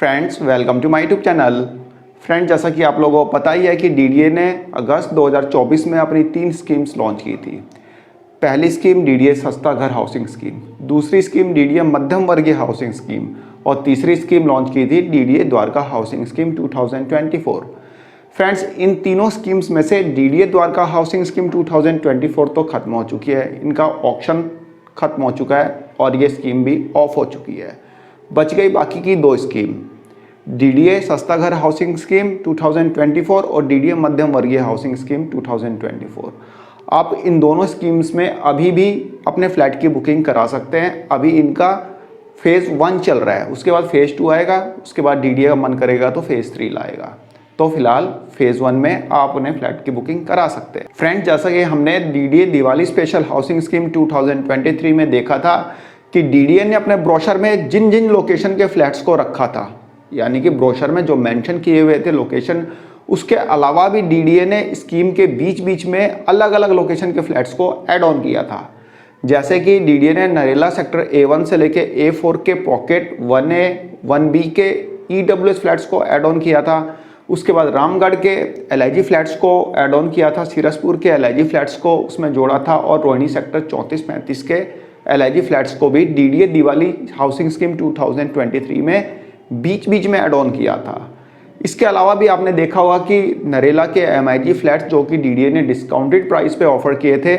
Friends, welcome to my YouTube channel. Friends, जैसा कि आप लोगों को पता ही है कि डीडीए ने अगस्त 2024 में अपनी 3 स्कीम्स लॉन्च की थी। पहली स्कीम डीडीए सस्ता घर हाउसिंग स्कीम, दूसरी scheme DDA Madhyam Vargiya housing scheme और तीसरी स्कीम लॉन्च की थी DDA Dwarka housing scheme 2024। Friends, इन तीनों स्कीम्स में से डीडीए द्वारका हाउसिंग स्कीम 2024 तो खत्म हो चुकी है, इनका ऑक्शन खत्म हो चुका है और ये स्कीम भी ऑफ हो चुकी है। बच गई बाकी की 2 स्कीम, डीडीए सस्ता घर हाउसिंग स्कीम 2024 और DDA Madhyam Vargiya housing scheme 2024। आप इन दोनों स्कीम्स में अभी भी अपने फ्लैट की बुकिंग करा सकते हैं। अभी इनका फेज़ 1 चल रहा है, उसके बाद फेज़ 2 आएगा, उसके बाद डीडीए का मन करेगा तो फेज़ 3 लाएगा। तो फिलहाल फेज़ 1 में आप अपने फ्लैट की बुकिंग करा सकते हैं। फ्रेंड्स, जैसा कि हमने DDA Diwali special housing scheme 2023 में देखा था कि डीडीए ने अपने ब्रोशर में जिन जिन लोकेशन के फ्लैट्स को रखा था, यानी कि ब्रोशर में जो मेंशन किए हुए थे लोकेशन, उसके अलावा भी डीडीए ने स्कीम के बीच बीच में अलग अलग लोकेशन के फ्लैट्स को ऐड ऑन किया था। जैसे कि डीडीए ने नरेला सेक्टर A1 से लेके A4 के पॉकेट 1A 1B के EWS फ्लैट्स को ऐड ऑन किया था। उसके बाद रामगढ़ के LIG फ्लैट्स को ऐड ऑन किया था, सिरसपुर के LIG फ्लैट्स को उसमें जोड़ा था और रोहिणी सेक्टर 34-35 के LIG फ्लैट्स को भी डीडीए दिवाली हाउसिंग स्कीम 2023 में बीच बीच में ऐड ऑन किया था। इसके अलावा भी आपने देखा होगा कि नरेला के MIG फ्लैट्स जो कि डीडीए ने डिस्काउंटेड प्राइस पे ऑफर किए थे,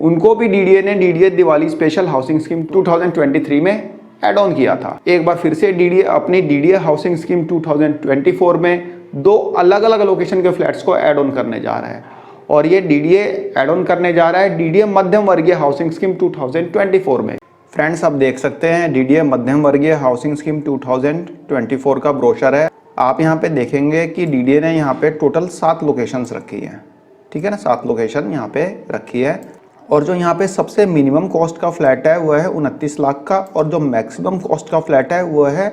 उनको भी डीडीए ने DDA Diwali special housing scheme 2023 में ऐड ऑन किया था। एक बार फिर से डीडीए अपनी डीडीए हाउसिंग स्कीम 2024 में 2 अलग अलग लोकेशन के फ्लैट्स को ऐड ऑन करने जा रहा है और ये डीडीए ऐड ऑन करने जा रहा है DDA Madhyam Vargiya housing scheme 2024 में। फ्रेंड्स, आप देख सकते हैं DDA Madhyam Vargiya housing scheme 2024 का ब्रोशर है। आप यहाँ पे देखेंगे कि डीडीए ने यहाँ पे टोटल 7 लोकेशंस रखी है, ठीक है ना, 7 लोकेशन यहाँ पे रखी है। और जो यहाँ पे सबसे मिनिमम कॉस्ट का फ्लैट है वो है 29 लाख का और जो मैक्सिमम कॉस्ट का फ्लैट है वो है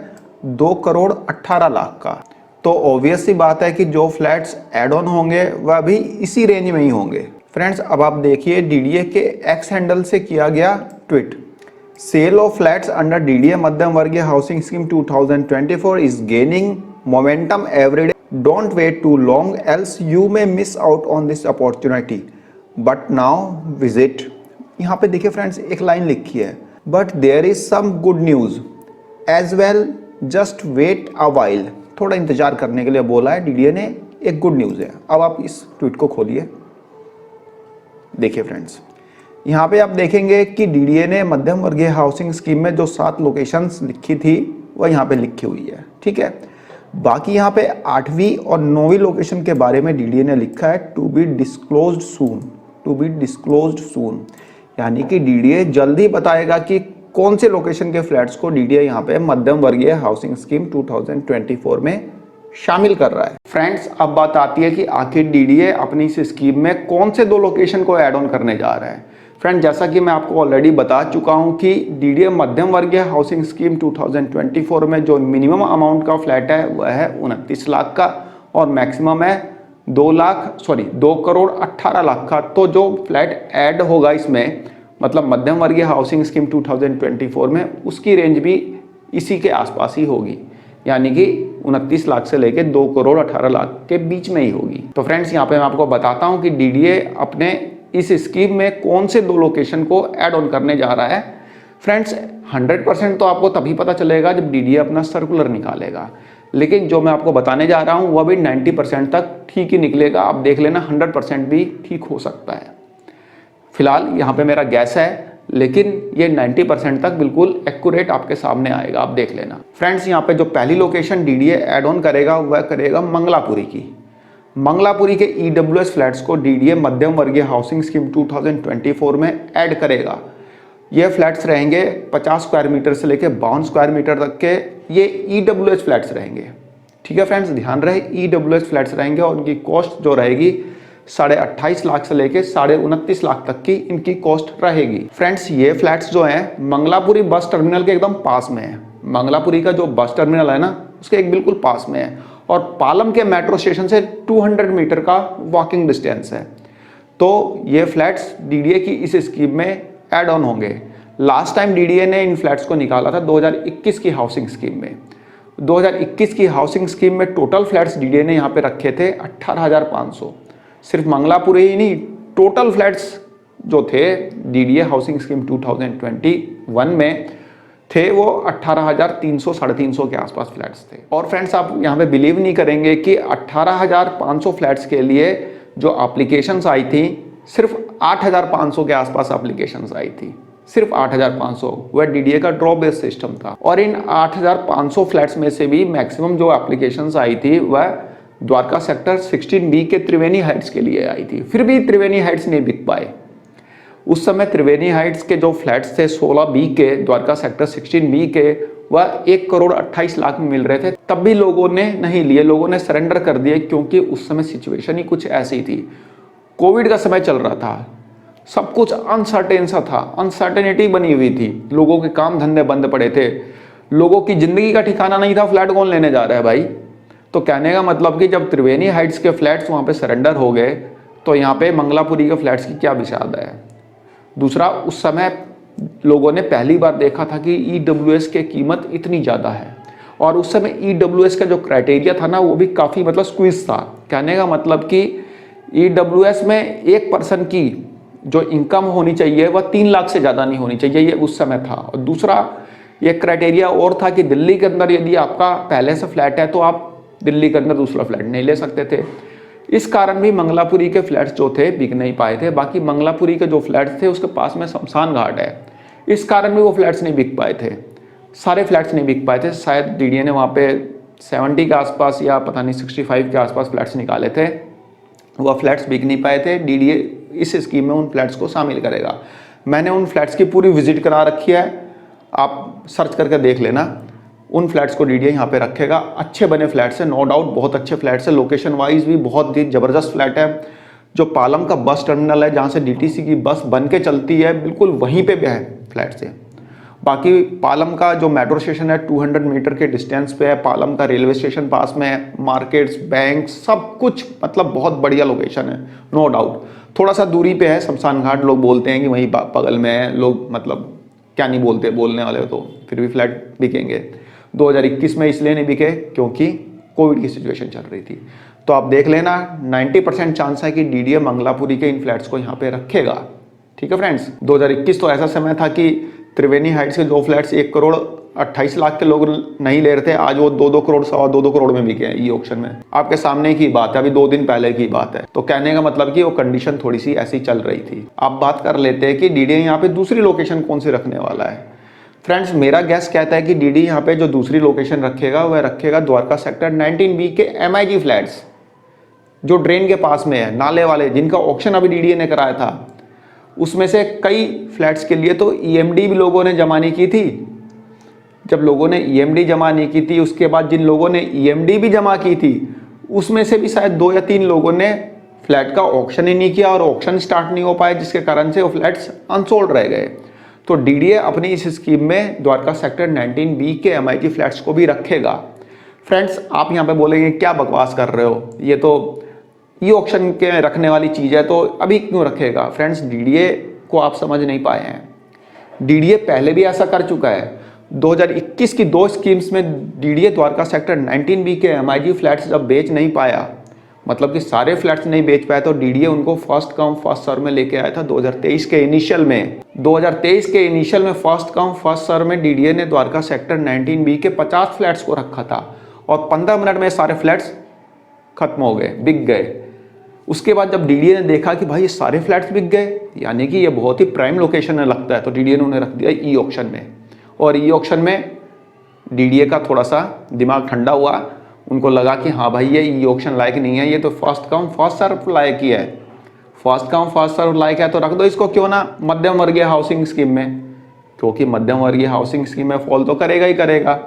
2,18,00,000 का। तो ऑब्वियस सी बात है कि जो फ्लैट्स ऐड ऑन होंगे वह भी इसी रेंज में ही होंगे। फ्रेंड्स, अब आप देखिए डीडीए के एक्स हैंडल से किया गया tweet, sale of flats under DDA Madhyam Vargiya housing scheme 2024 is gaining momentum every day, don't wait too long else you may miss out on this opportunity but now visit. यहाँ पे देखिए friends, एक line लिखी है, but there is some good news as well, just wait a while. थोड़ा इंतजार करने के लिए बोला है डीडीए ने, एक गुड न्यूज है। अब आप इस ट्वीट को खोलिए, देखिए फ्रेंड्स, यहाँ पे आप देखेंगे कि डीडीए ने मध्यम वर्गीय हाउसिंग स्कीम में जो 7 लोकेशंस लिखी थी वह यहाँ पे लिखी हुई है, ठीक है। बाकी यहाँ पे 8वीं और 9वीं लोकेशन के बारे में डीडीए ने लिखा है to be disclosed soon, to be disclosed soon, यानी कि डीडीए जल्दी बताएगा कि कौन से लोकेशन के फ्लैट्स को डीडीए यहाँ पे मध्यम वर्गीय हाउसिंग स्कीम 2024 में शामिल कर रहा है। फ्रेंड्स, अब बात आती है कि आखिर डीडीए अपनी इस स्कीम में कौन से 2 लोकेशन को ऐड ऑन करने जा रहा है। फ्रेंड, जैसा कि मैं आपको ऑलरेडी बता चुका हूं कि DDA Madhyam Vargiya housing scheme 2024 में जो मिनिमम अमाउंट का फ्लैट है वह है 29 लाख का और मैक्सिमम है 2,18,00,000 का। तो जो फ्लैट ऐड होगा इसमें, मतलब मध्यम वर्गीय हाउसिंग स्कीम 2024 में, उसकी रेंज भी इसी के आसपास ही होगी, यानी कि 29 लाख से लेकर 2,18,00,000 के बीच में ही होगी। तो फ्रेंड्स, यहाँ पे मैं आपको बताता हूँ कि डीडीए अपने इस स्कीम में कौन से 2 लोकेशन को ऐड ऑन करने जा रहा है। फ्रेंड्स, 100% तो आपको तभी पता चलेगा जब डीडीए अपना सर्कुलर निकालेगा, लेकिन जो मैं आपको बताने जा रहा हूँ वह भी 90% तक ठीक ही निकलेगा। आप देख लेना, 100% भी ठीक हो सकता है। फिलहाल यहाँ पे मेरा गैस है, लेकिन ये 90% तक बिल्कुल एक्यूरेट आपके सामने आएगा, आप देख लेना। फ्रेंड्स, यहाँ पे जो पहली लोकेशन डीडीए ऐड ऑन करेगा वह करेगा मंगलापुरी की। मंगलापुरी के EWS फ्लैट्स को DDA Madhyam Vargiya housing scheme 2024 में ऐड करेगा। ये फ्लैट्स रहेंगे 50 स्क्वायर मीटर से लेकर 52 स्क्वायर मीटर तक के, ये EWS फ्लैट्स रहेंगे, ठीक है फ्रेंड्स, ध्यान रहे EWS फ्लैट्स रहेंगे और उनकी कॉस्ट जो रहेगी 28.5 लाख से लेकर 29.5 लाख तक की इनकी कॉस्ट रहेगी। फ्रेंड्स, ये फ्लैट्स जो हैं मंगलापुरी बस टर्मिनल के एकदम पास में है। मंगलापुरी का जो बस टर्मिनल है ना, उसके एक बिल्कुल पास में है और पालम के मेट्रो स्टेशन से 200 मीटर का वॉकिंग डिस्टेंस है। तो ये फ्लैट्स डीडीए की इस स्कीम में ऐड ऑन होंगे। लास्ट टाइम डीडीए ने इन फ्लैट्स को निकाला था 2021 की हाउसिंग स्कीम में। 2021 की हाउसिंग स्कीम में टोटल फ्लैट्स डीडीए ने यहाँ पे रखे थे 18,500। सिर्फ मंगलापुर ही नहीं, टोटल फ्लैट्स जो थे डीडीए हाउसिंग स्कीम 2021 में थे वो 18,300 350 के आसपास फ्लैट्स थे। और फ्रेंड्स आप यहाँ पे बिलीव नहीं करेंगे कि 18,500 फ्लैट्स के लिए जो एप्लीकेशंस आई थी सिर्फ 8,500 के आसपास एप्लीकेशंस आई थी, सिर्फ 8,500। वह डीडीए का ड्रॉ बेस्ड सिस्टम था और इन 8,500 फ्लैट्स में से भी मैक्सिमम जो एप्लीकेशंस आई थी वह द्वारका सेक्टर 16B के त्रिवेणी हाइट्स के लिए आई थी। फिर भी त्रिवेणी हाइट्स नहीं बिक पाए। उस समय त्रिवेणी हाइट्स के जो फ्लैट्स थे 16B के द्वारका सेक्टर 16B के, वह 1,28,00,000 में मिल रहे थे। तब भी लोगों ने नहीं लिए, लोगों ने सरेंडर कर दिए, क्योंकि उस समय सिचुएशन ही कुछ ऐसी थी। कोविड का समय चल रहा था, सब कुछ अनसर्टेन सा था, अनसर्टेनिटी बनी हुई थी, लोगों के काम धंधे बंद पड़े थे, लोगों की जिंदगी का ठिकाना नहीं था, फ्लैट कौन लेने जा रहा है भाई। तो कहने का मतलब कि जब त्रिवेणी हाइट्स के फ्लैट्स वहाँ पे सरेंडर हो गए तो यहाँ पे मंगलापुरी के फ्लैट्स की क्या विषाद है। दूसरा, उस समय लोगों ने पहली बार देखा था कि ईडब्ल्यूएस की कीमत इतनी ज़्यादा है, और उस समय ईडब्ल्यूएस का जो क्राइटेरिया था ना वो भी काफ़ी मतलब स्क्वीज था। कहने का मतलब कि ईडब्ल्यूएस में एक पर्सन की जो इनकम होनी चाहिए वह 3 लाख से ज़्यादा नहीं होनी चाहिए, ये उस समय था। और दूसरा एक क्राइटेरिया और था कि दिल्ली के अंदर यदि आपका पहले से फ्लैट है तो आप दिल्ली के अंदर दूसरा फ्लैट नहीं ले सकते थे। इस कारण भी मंगलापुरी के फ्लैट्स जो थे बिक नहीं पाए थे। बाकी मंगलापुरी के जो फ्लैट्स थे उसके पास में शमशान घाट है, इस कारण भी वो फ्लैट्स नहीं बिक पाए थे, सारे फ्लैट्स नहीं बिक पाए थे। शायद डीडीए ने वहाँ पे 70 के आसपास या पता नहीं 65 के आसपास फ्लैट्स निकाले थे, वह फ्लैट्स बिक नहीं पाए थे। डीडीए इस स्कीम में उन फ्लैट्स को शामिल करेगा। मैंने उन फ्लैट्स की पूरी विजिट करा रखी है, आप सर्च करके देख लेना। उन फ्लैट्स को डीडीए यहाँ पे रखेगा। अच्छे बने फ्लैट्स हैं, नो डाउट बहुत अच्छे फ्लैट्स हैं, लोकेशन वाइज भी बहुत ही ज़बरदस्त फ्लैट है। जो पालम का बस टर्मिनल है जहाँ से डीटीसी की बस बन के चलती है, बिल्कुल वहीं पे भी है फ्लैट से। बाकी पालम का जो मेट्रो स्टेशन है 200 मीटर के डिस्टेंस पे है, पालम का रेलवे स्टेशन पास में है, मार्केट्स, बैंक, सब कुछ मतलब बहुत बढ़िया लोकेशन है, नो डाउट। थोड़ा सा दूरी पे है शमशान घाट, लोग बोलते हैं कि वहीं बगल में है, लोग मतलब क्या नहीं बोलते, बोलने वाले तो फिर भी फ्लैट बिकेंगे। 2021 में इसलिए नहीं बिके क्योंकि कोविड की सिचुएशन चल रही थी। तो आप देख लेना 90% चांस है कि डीडीए मंगलापुरी के इन फ्लैट्स को यहाँ पे रखेगा। ठीक है फ्रेंड्स, 2021 तो ऐसा समय था कि त्रिवेणी हाइट्स के 2 फ्लैट्स 1,28,00,000 के लोग नहीं ले रहे थे, आज वो 2-2 करोड़, 2.25 करोड़ में बिके हैं ई ऑक्शन में। आपके सामने की बात है, अभी 2 दिन पहले की बात है। तो कहने का मतलब कि वो कंडीशन थोड़ी सी ऐसी चल रही थी। अब बात कर लेते हैं कि डीडीए यहाँ पे दूसरी लोकेशन कौन सी रखने वाला है। फ्रेंड्स, मेरा गैस कहता है कि डीडी यहाँ पे जो दूसरी लोकेशन रखेगा वह रखेगा द्वारका सेक्टर 19B के MIG फ्लैट्स, जो ड्रेन के पास में है, नाले वाले, जिनका ऑक्शन अभी डीडीए ने कराया था। उसमें से कई फ्लैट्स के लिए तो EMD भी लोगों ने जमा नहीं की थी। जब लोगों ने EMD जमा नहीं की थी, उसके बाद जिन लोगों ने EMD भी जमा की थी उसमें से भी शायद 2 या 3 लोगों ने फ्लैट का ऑक्शन ही नहीं किया और ऑक्शन स्टार्ट नहीं हो पाए, जिसके कारण से वो फ्लैट्स अनसोल्ड रह गए। तो डीडीए अपनी इस स्कीम में द्वारका सेक्टर 19B के MIG फ्लैट्स को भी रखेगा। फ्रेंड्स, आप यहाँ पे बोलेंगे क्या बकवास कर रहे हो, ये तो ई ऑक्शन के रखने वाली चीज़ है, तो अभी क्यों रखेगा। फ्रेंड्स, डीडीए को आप समझ नहीं पाए हैं। डीडीए पहले भी ऐसा कर चुका है। 2021 की 2 स्कीम्स में डीडीए द्वारका सेक्टर 19B के MIG फ्लैट्स जब बेच नहीं पाया, मतलब कि सारे फ्लैट्स नहीं बेच पाए, तो डीडीए उनको फर्स्ट कम फर्स्ट सर्व में लेके आया था 2023 के इनिशियल में। 2023 के इनिशियल में फर्स्ट कम फर्स्ट सर्व में डीडीए ने द्वारका सेक्टर 19B के 50 फ्लैट्स को रखा था और 15 मिनट में सारे फ्लैट्स खत्म हो गए, बिक गए। उसके बाद जब डीडीए ने देखा कि भाई ये सारे फ्लैट्स बिक गए, यानी कि ये बहुत ही प्राइम लोकेशन में लगता है, तो डीडीए ने उन्हें रख दिया ई ऑक्शन में। और ई ऑक्शन में डीडीए का थोड़ा सा दिमाग ठंडा हुआ, उनको लगा कि हाँ भाई ये ई ऑक्शन लायक नहीं है, ये तो फर्स्ट कम फर्स्ट सर्व लायक ही है, फर्स्ट कम फर्स्ट सर्व लायक है, तो रख दो इसको, क्यों ना मध्यम वर्गीय हाउसिंग स्कीम में, क्योंकि मध्यम वर्गीय हाउसिंग स्कीम में फॉल तो करेगा ही करेगा।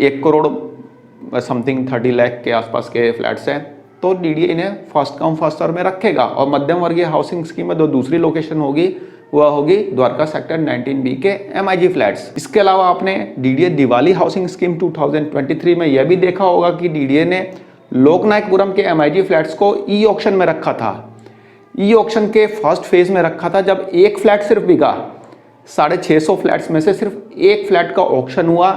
1 करोड़ समथिंग 30 लाख के आसपास के फ्लैट्स हैं, तो डीडीए इन्हें फर्स्ट कम फर्स्ट सर्व में रखेगा। और मध्यम वर्गीय हाउसिंग स्कीम में जो दूसरी लोकेशन होगी वह होगी द्वारका सेक्टर 19B के MIG फ्लैट्स। इसके अलावा आपने डीडीए दिवाली हाउसिंग स्कीम 2023 में यह भी देखा होगा कि डीडीए ने लोकनायकपुरम के MIG फ्लैट्स को ई ऑक्शन में रखा था। ई ऑक्शन के फर्स्ट फेज में रखा था, जब एक फ्लैट सिर्फ बिका, 650 फ्लैट्स में से सिर्फ एक फ्लैट का ऑक्शन हुआ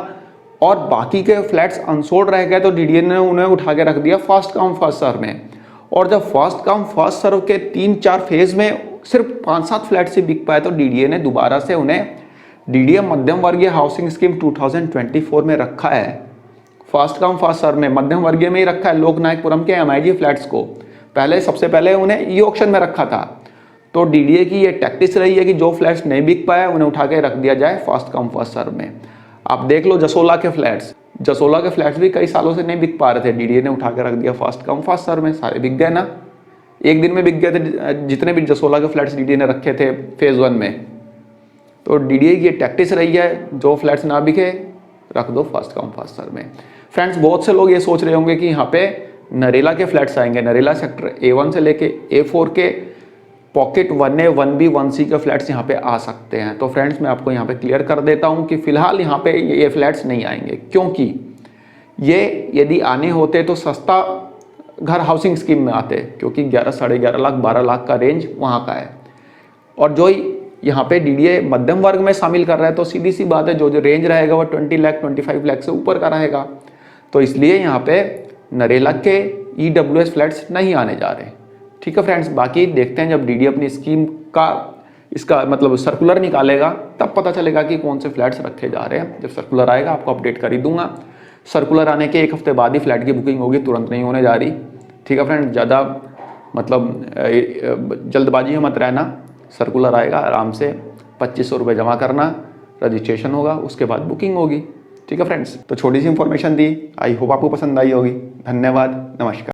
और बाकी के फ्लैट्स अनसोल्ड रह गए तो डीडीए ने उन्हें उठा के रख दिया फर्स्ट कम फर्स्ट सर्व में। और जब फर्स्ट कम फर्स्ट सर्व के 3-4 फेज में सिर्फ 5-7 फ्लैट से बिक पाए तो डीडीए ने दोबारा से उन्हें DDA Madhyam Vargiya housing scheme 2024 में रखा है। फर्स्ट कम फर्स्ट सर्व में मध्यम वर्गीय में ही रखा है लोकनायकपुरम के एमआईजी फ्लैट्स को। सबसे पहले उन्हें ई ऑक्शन में रखा था। तो डीडीए की ये टैक्टिस रही है कि जो फ्लैट्स नहीं बिक पाए उन्हें उठा के रख दिया जाए फर्स्ट कम फर्स्ट सर्व में। आप देख लो जसोला के फ्लैट्स भी कई सालों से नहीं बिक पा रहे थे, डीडीए ने उठा के रख दिया फर्स्ट कम फर्स्ट सर्व में, सारे बिक गए ना, एक दिन में बिक गए थे जितने भी जसोला के फ्लैट्स डीडीए ने रखे थे फेज 1 में। तो डीडीए की ये टैक्टिस रही है, जो फ्लैट्स ना बिके रख दो फर्स्ट कम फर्स्ट सर्व में। फ्रेंड्स, बहुत से लोग ये सोच रहे होंगे कि यहाँ पे नरेला के फ्लैट्स आएंगे, नरेला सेक्टर A1 से लेके A4 के पॉकेट 1A 1B 1C के फ्लैट्स यहाँ पे आ सकते हैं। तो फ्रेंड्स, मैं आपको यहाँ पे क्लियर कर देता हूँ कि फिलहाल यहाँ पे ये फ्लैट्स नहीं आएंगे, क्योंकि ये यदि आने होते तो सस्ता घर हाउसिंग स्कीम में आते, क्योंकि 11, 11.5 लाख 12 लाख का रेंज वहाँ का है। और जो यहाँ पे डीडीए मध्यम वर्ग में शामिल कर रहा है तो सीधी सी बात है, जो रेंज रहेगा वो 20 लाख 25 लाख से ऊपर का रहेगा। तो इसलिए यहाँ पे नरेला के EWS फ्लैट्स नहीं आने जा रहे। ठीक है फ्रेंड्स, बाकी देखते हैं जब डीडीए अपनी स्कीम का इसका मतलब सर्कुलर निकालेगा तब पता चलेगा कि कौन से फ्लैट्स रखे जा रहे हैं। जब सर्कुलर आएगा आपको अपडेट कर ही दूंगा। सर्कुलर आने के 1 हफ्ते बाद ही फ्लैट की बुकिंग होगी, तुरंत नहीं होने जा रही। ठीक है फ्रेंड्स, ज़्यादा मतलब जल्दबाजी में मत रहना। सर्कुलर आएगा, आराम से 2500 रुपये जमा करना, रजिस्ट्रेशन होगा, उसके बाद बुकिंग होगी। ठीक है फ्रेंड्स, तो छोटी सी इंफॉर्मेशन दी, आई होप आपको पसंद आई होगी। धन्यवाद, नमस्कार।